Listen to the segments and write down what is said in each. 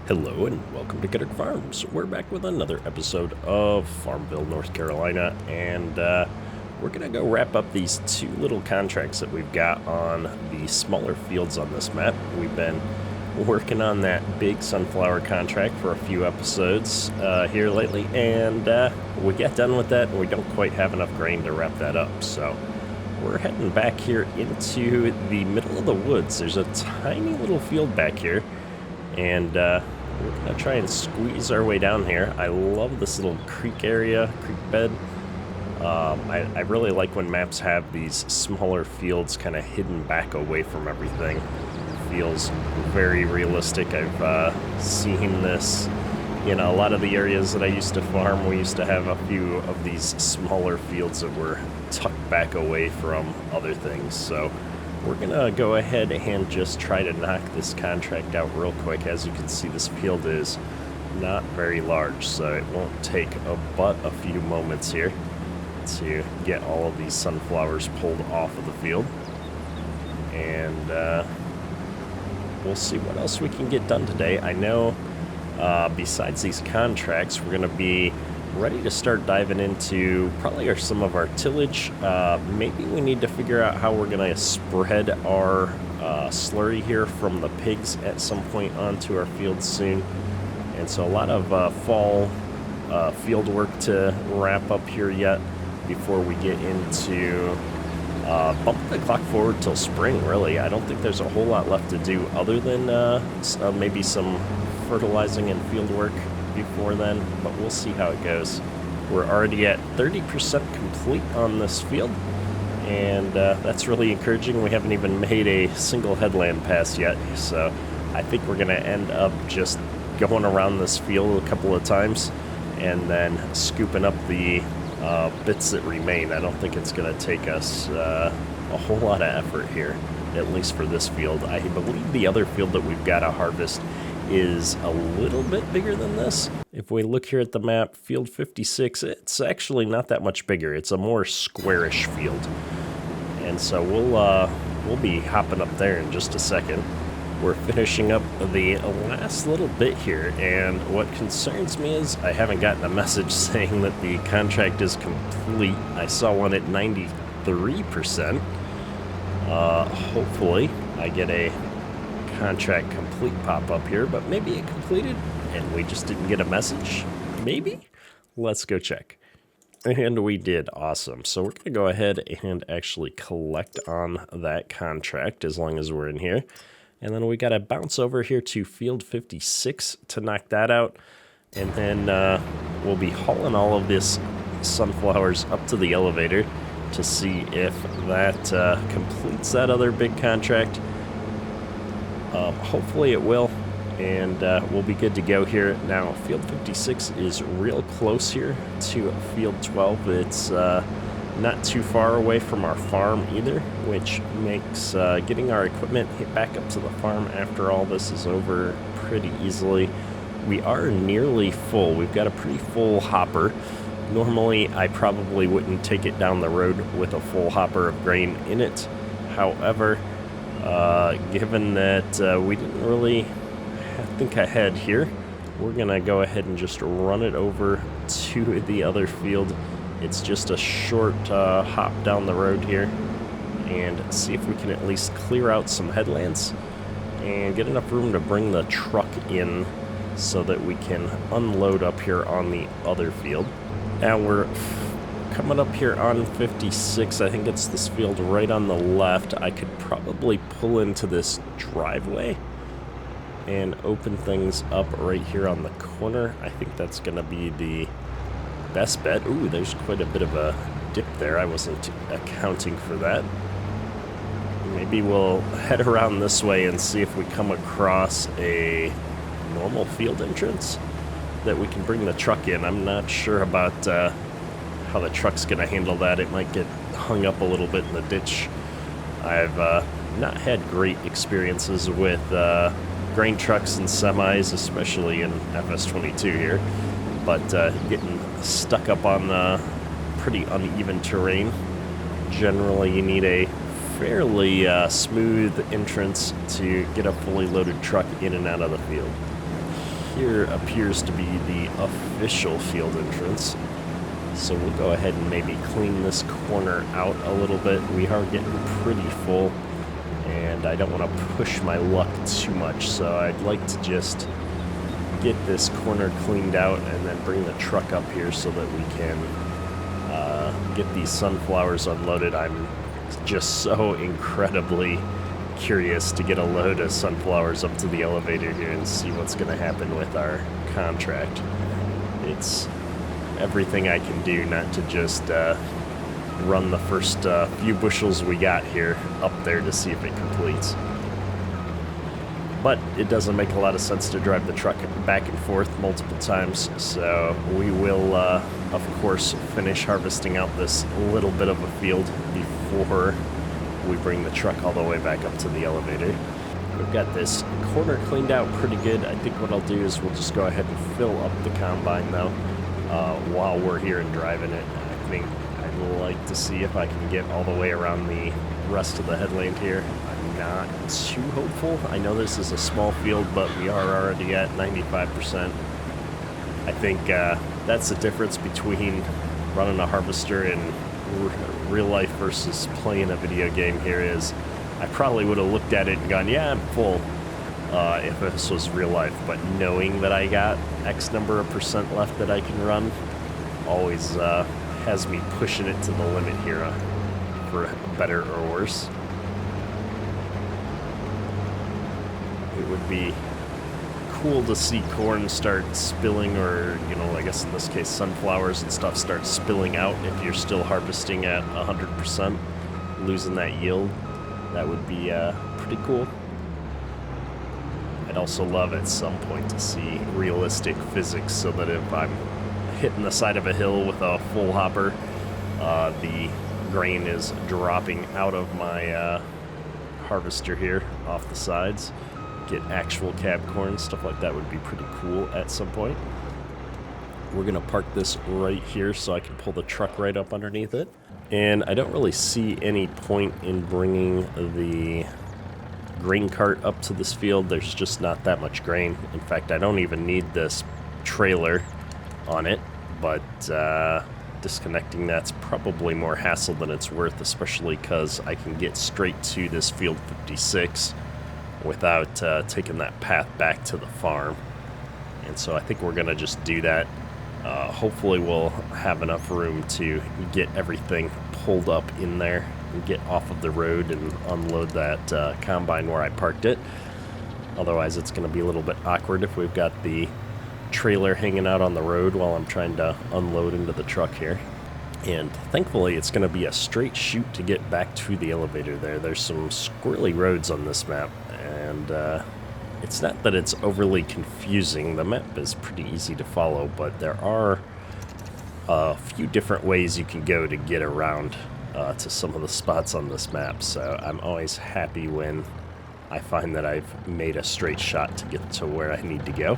Hello and welcome to Kidder Farms. We're back with another episode of Farmville, North Carolina, and we're going to go wrap up these two little contracts that we've got on the smaller fields on this map. We've been working on that big sunflower contract for a few episodes here lately, and we got done with that and we don't quite have enough grain to wrap that up. So we're heading back here into the middle of the woods. There's a tiny little field back here, and we're going to try and squeeze our way down here. I love this little creek area, creek bed. I really like when maps have these smaller fields kind of hidden back away from everything. It feels very realistic. I've seen this in a lot of the areas that I used to farm. We used to have a few of these smaller fields that were tucked back away from other things. So we're gonna go ahead and just try to knock this contract out real quick. As you can see, this field is not very large, so it won't take but a few moments here to get all of these sunflowers pulled off of the field. And we'll see what else we can get done today. I know besides these contracts, we're gonna be ready to start diving into probably some of our tillage. Maybe we need to figure out how we're going to spread our slurry here from the pigs at some point onto our fields soon. And so a lot of fall field work to wrap up here yet before we get into bumping the clock forward till spring, really. I don't think there's a whole lot left to do other than maybe some fertilizing and field work before then, but we'll see how it goes. We're already at 30% complete on this field, and that's really encouraging. We haven't even made a single headland pass yet, so I think we're going to end up just going around this field a couple of times and then scooping up the bits that remain. I don't think it's going to take us a whole lot of effort here, at least for this field. I believe the other field that we've got to harvest is a little bit bigger than this. If we look here at the map, field 56, it's actually not that much bigger. It's a more squarish field. And so we'll be hopping up there in just a second. We're finishing up the last little bit here, and what concerns me is I haven't gotten a message saying that the contract is complete. I saw one at 93%. Hopefully I get a contract complete pop up here, but maybe it completed and we just didn't get a message. Maybe? Let's go check. And we did. Awesome. So we're gonna go ahead and actually collect on that contract as long as we're in here, and then we gotta bounce over here to field 56 to knock that out, and then we'll be hauling all of this sunflowers up to the elevator to see if that completes that other big contract. Hopefully it will, and we'll be good to go here. Now, field 56 is real close here to field 12. It's not too far away from our farm either, which makes getting our equipment back up to the farm after all this is over pretty easily. We are nearly full. We've got a pretty full hopper. Normally, I probably wouldn't take it down the road with a full hopper of grain in it. However, given that we didn't really think ahead here, we're gonna go ahead and just run it over to the other field. It's just a short hop down the road here, and see if we can at least clear out some headlands and get enough room to bring the truck in so that we can unload up here on the other field. Now we're coming up here on 56. I think it's this field right on the left. I could probably pull into this driveway and open things up right here on the corner. I think that's gonna be the best bet. Ooh, there's quite a bit of a dip there. I wasn't accounting for that. Maybe we'll head around this way and see if we come across a normal field entrance that we can bring the truck in. I'm not sure about how the truck's gonna handle that. It might get hung up a little bit in the ditch. I've not had great experiences with grain trucks and semis, especially in FS22 here, but getting stuck up on pretty uneven terrain. Generally, you need a fairly smooth entrance to get a fully loaded truck in and out of the field. here appears to be the official field entrance. So we'll go ahead and maybe clean this corner out a little bit. We are getting pretty full, and I don't want to push my luck too much, so I'd like to just get this corner cleaned out and then bring the truck up here so that we can get these sunflowers unloaded. I'm just so incredibly curious to get a load of sunflowers up to the elevator here and see what's going to happen with our contract. It's everything I can do not to just run the first few bushels we got here up there to see if it completes. But it doesn't make a lot of sense to drive the truck back and forth multiple times, so we will, of course, finish harvesting out this little bit of a field before we bring the truck all the way back up to the elevator. We've got this corner cleaned out pretty good. I think what I'll do is we'll just go ahead and fill up the combine, though, while we're here and driving it. I think I'd like to see if I can get all the way around the rest of the headland here. I'm not too hopeful. I know this is a small field, but we are already at 95%. I think that's the difference between running a harvester in real life versus playing a video game here is I probably would have looked at it and gone, yeah, I'm full, if this was real life. But knowing that I got X number of percent left that I can run always has me pushing it to the limit here, for better or worse. It would be cool to see corn start spilling, or, you know, I guess in this case sunflowers and stuff start spilling out if you're still harvesting at 100%, losing that yield. That would be pretty cool. I'd also love at some point to see realistic physics so that if I'm hitting the side of a hill with a full hopper, the grain is dropping out of my harvester here off the sides. Get actual cab corn, stuff like that would be pretty cool at some point. We're going to park this right here so I can pull the truck right up underneath it. And I don't really see any point in bringing the grain cart up to this field. There's just not that much grain. In fact, I don't even need this trailer on it, but disconnecting that's probably more hassle than it's worth, especially because I can get straight to this field 56 without taking that path back to the farm. And so I think we're going to just do that. Hopefully we'll have enough room to get everything pulled up in there and get off of the road and unload that combine where I parked it. Otherwise it's going to be a little bit awkward if we've got the trailer hanging out on the road while I'm trying to unload into the truck here. And thankfully it's going to be a straight shoot to get back to the elevator there. There's some squirrely roads on this map, and it's not that it's overly confusing. The map is pretty easy to follow, but there are a few different ways you can go to get around to some of the spots on this map. So I'm always happy when I find that I've made a straight shot to get to where I need to go.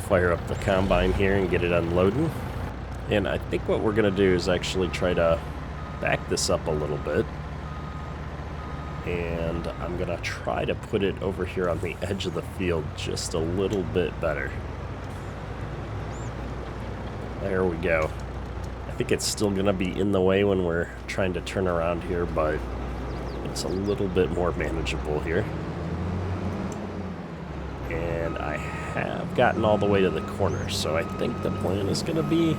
Fire up the combine here and get it unloading. And I think what we're going to do is actually try to back this up a little bit. And I'm going to try to put it over here on the edge of the field just a little bit better. There we go. I think it's still going to be in the way when we're trying to turn around here, but it's a little bit more manageable here. And I have gotten all the way to the corner, so I think the plan is going to be,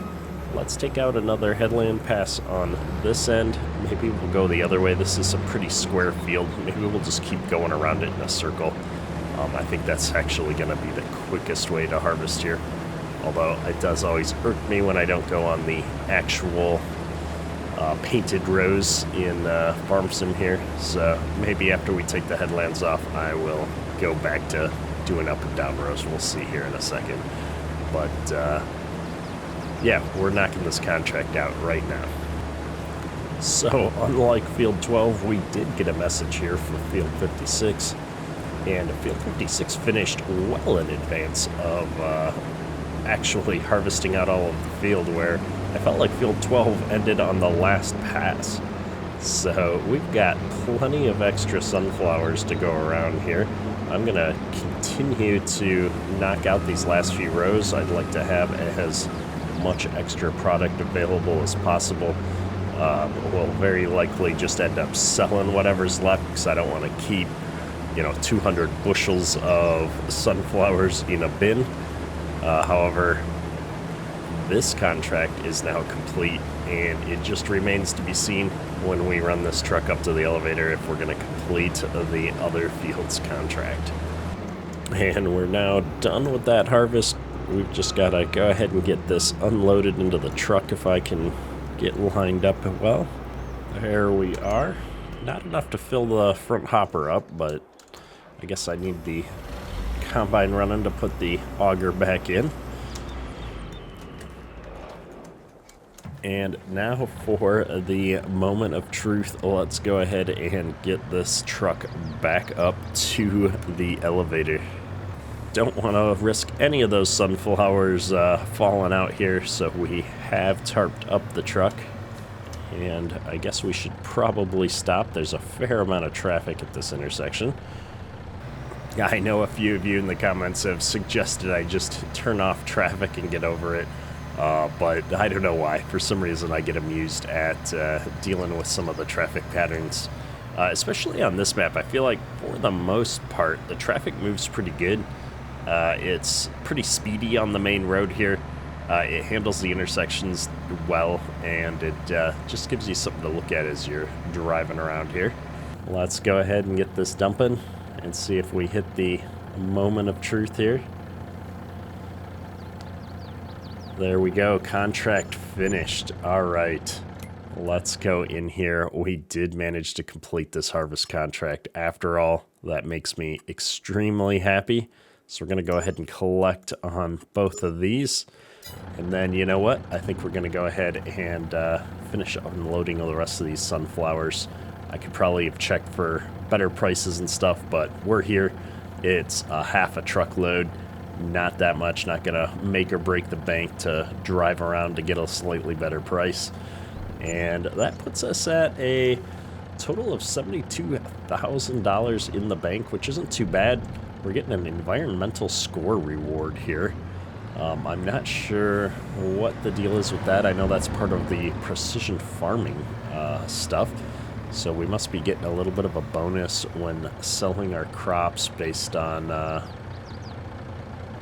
let's take out another headland pass on this end. Maybe we'll go the other way. This is a pretty square field. Maybe we'll just keep going around it in a circle. I think that's actually going to be the quickest way to harvest here. Although it does always irk me when I don't go on the actual painted rows in Farm Sim here. So maybe after we take the headlands off, I will go back to doing up and down rows. We'll see here in a second. But yeah, we're knocking this contract out right now. So, unlike Field 12, we did get a message here for Field 56, and Field 56 finished well in advance of actually harvesting out all of the field, where I felt like Field 12 ended on the last pass. So, we've got plenty of extra sunflowers to go around here. I'm going to continue to knock out these last few rows. I'd like to have as much extra product available as possible. We'll very likely just end up selling whatever's left because I don't want to keep, 200 bushels of sunflowers in a bin. However, this contract is now complete, and it just remains to be seen when we run this truck up to the elevator if we're going to complete the other fields contract. And we're now done with that harvest. We've just got to go ahead and get this unloaded into the truck if I can get lined up well. There we are. Not enough to fill the front hopper up, but I guess I need the combine running to put the auger back in. And now for the moment of truth, let's go ahead and get this truck back up to the elevator. Don't want to risk any of those sunflowers falling out here, so we have tarped up the truck. And I guess we should probably stop. There's a fair amount of traffic at this intersection. I know a few of you in the comments have suggested I just turn off traffic and get over it. But I don't know why. For some reason, I get amused at dealing with some of the traffic patterns. Especially on this map, I feel like for the most part, the traffic moves pretty good. It's pretty speedy on the main road here. It handles the intersections well, and it just gives you something to look at as you're driving around here. Let's go ahead and get this dumping and see if we hit the moment of truth here. There we go, contract finished. All right, let's go in here. We did manage to complete this harvest contract. After all, that makes me extremely happy. So we're gonna go ahead and collect on both of these. And then, you know what? I think we're gonna go ahead and finish unloading all the rest of these sunflowers. I could probably have checked for better prices and stuff, but we're here. It's half a truckload. Not that much, not gonna make or break the bank to drive around to get a slightly better price. And that puts us at a total of $72,000 in the bank, which isn't too bad. We're getting an environmental score reward here. I'm not sure what the deal is with that. I know that's part of the precision farming stuff. So we must be getting a little bit of a bonus when selling our crops based on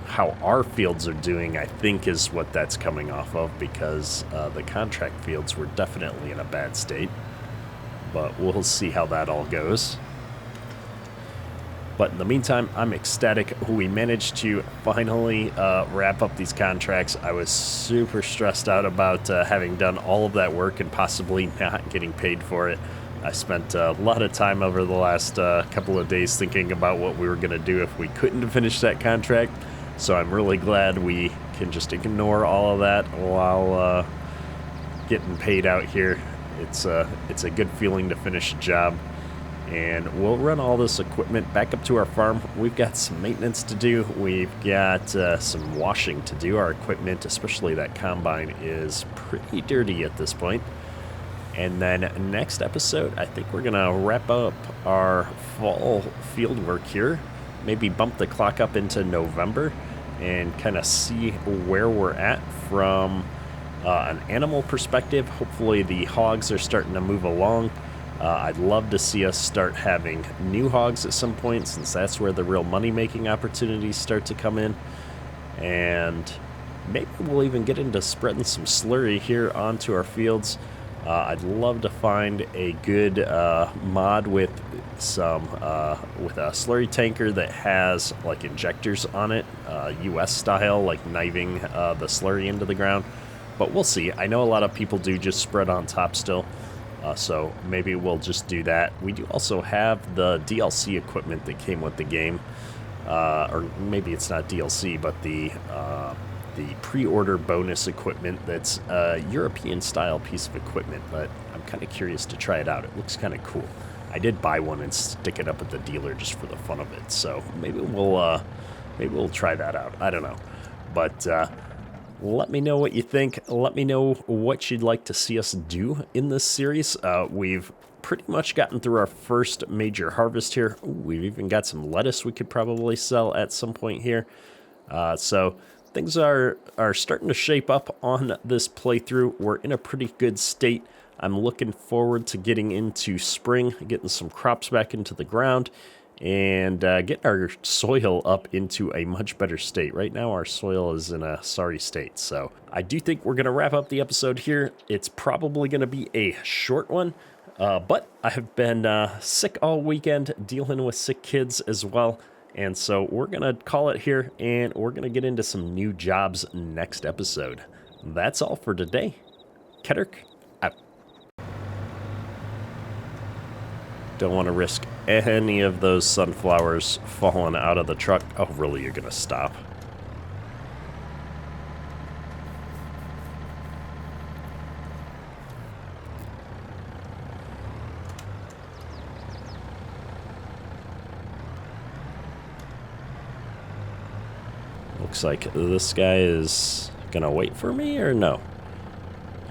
how our fields are doing, I think is what that's coming off of, because the contract fields were definitely in a bad state. But we'll see how that all goes. But in the meantime, I'm ecstatic. We managed to finally wrap up these contracts. I was super stressed out about having done all of that work and possibly not getting paid for it. I spent a lot of time over the last couple of days thinking about what we were going to do if we couldn't finish that contract. So I'm really glad we can just ignore all of that while getting paid out here. It's a good feeling to finish a job. And we'll run all this equipment back up to our farm. We've got some maintenance to do. We've got some washing to do. Our equipment, especially that combine, is pretty dirty at this point. And then next episode, I think we're going to wrap up our fall field work here. Maybe bump the clock up into November and kind of see where we're at from an animal perspective. Hopefully the hogs are starting to move along. I'd love to see us start having new hogs at some point, since that's where the real money-making opportunities start to come in. And maybe we'll even get into spreading some slurry here onto our fields. I'd love to find a good mod with some with a slurry tanker that has like injectors on it, US style, like kniving the slurry into the ground. But we'll see. I know a lot of people do just spread on top still. So maybe we'll just do that. We do also have the DLC equipment that came with the game. Or maybe it's not DLC, but the pre-order bonus equipment that's a European-style piece of equipment. But I'm kind of curious to try it out. It looks kind of cool. I did buy one and stick it up at the dealer just for the fun of it. So maybe we'll try that out. I don't know. But let me know what you think. Let me know what you'd like to see us do in this series. We've pretty much gotten through our first major harvest here. Ooh, we've even got some lettuce we could probably sell at some point here. So things are starting to shape up on this playthrough. We're in a pretty good state. I'm looking forward to getting into spring, getting some crops back into the ground, and getting our soil up into a much better state. Right now our soil is in a sorry state, so I do think we're going to wrap up the episode here. It's probably going to be a short one, but I have been sick all weekend, dealing with sick kids as well, and so we're going to call it here, and we're going to get into some new jobs next episode. That's all for today. Kedrick out. Don't want to risk any of those sunflowers falling out of the truck. Oh, really? You're going to stop? Looks like this guy is going to wait for me, or no?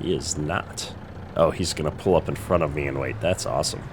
He is not. Oh, he's going to pull up in front of me and wait. That's awesome.